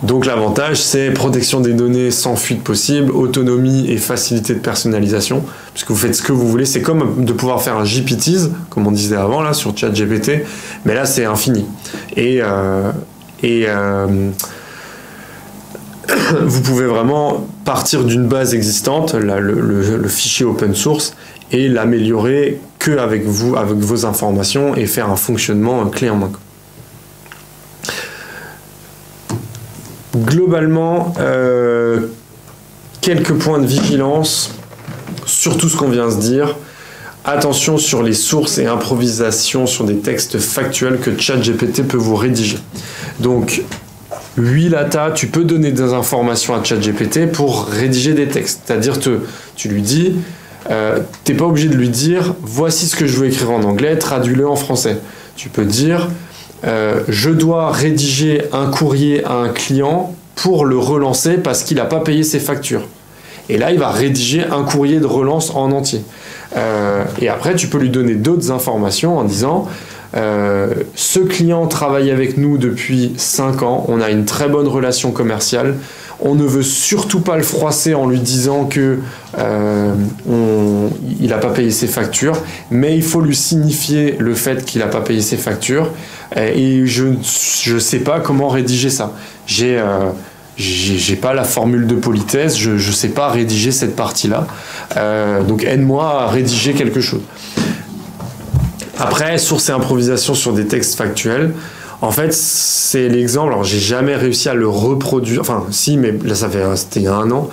Donc l'avantage, c'est protection des données sans fuite possible, autonomie et facilité de personnalisation, puisque vous faites ce que vous voulez. C'est comme de pouvoir faire un GPTs, comme on disait avant là sur ChatGPT, mais là c'est infini. Vous pouvez vraiment partir d'une base existante, le fichier open source, et l'améliorer que avec vous, avec vos informations, et faire un fonctionnement clé en main. Globalement, quelques points de vigilance sur tout ce qu'on vient de se dire. Attention sur les sources et improvisations sur des textes factuels que ChatGPT peut vous rédiger. Donc, oui, Lata, tu peux donner des informations à ChatGPT pour rédiger des textes. C'est-à-dire, tu lui dis, t'es pas obligé de lui dire, voici ce que je veux écrire en anglais, traduis-le en français. Tu peux dire, je dois rédiger un courrier à un client pour le relancer parce qu'il n'a pas payé ses factures. Et là, il va rédiger un courrier de relance en entier. Et après, tu peux lui donner d'autres informations en disant ce client travaille avec nous depuis 5 ans, on a une très bonne relation commerciale, on ne veut surtout pas le froisser en lui disant que il n'a pas payé ses factures, mais il faut lui signifier le fait qu'il n'a pas payé ses factures, et je ne sais pas comment rédiger ça. J'ai pas la formule de politesse, je ne sais pas rédiger cette partie-là, donc aide-moi à rédiger quelque chose. Après, source et improvisation sur des textes factuels. En fait, c'est l'exemple. Alors, j'ai jamais réussi à le reproduire. Enfin, si, mais là, c'était il y a 1 an.